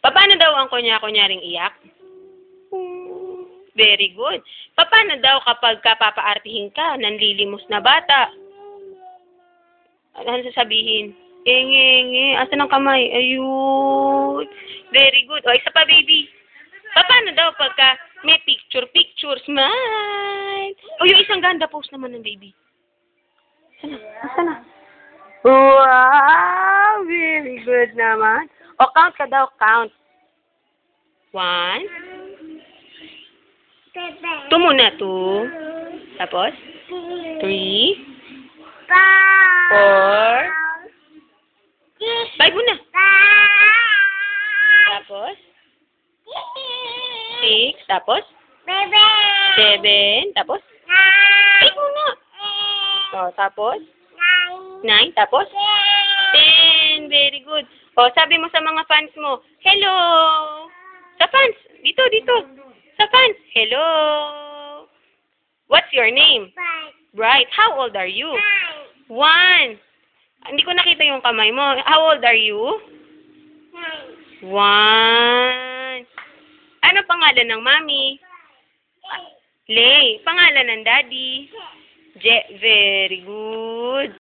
Paano daw ang kunyaring iyak? Very good. Paano daw kapag papaartihin ka, nanlilimos na bata? Ano sasabihin? Enge. Asan ang kamay? Ayun. Very good. O, isa pa, baby. Paano daw pagka may picture, smile? O, yung isang ganda pose naman ng baby. Asan na? Wow! Very good naman. O, count ka daw, count. 1. 2 muna, 2. Tapos? 3. 4. 5 muna. Tapos? 6. Tapos? 7. Tapos? 8 muna. O, tapos? 9. Tapos? 10. Very good. O, sabi mo sa mga fans mo, hello! Sa fans. Dito. Sa fans. Hello! What's your name? Bright. How old are you? 1. Hindi ko nakita yung kamay mo. How old are you? 1. Ano pangalan ng mami? Lay. Pangalan ng daddy? Very good.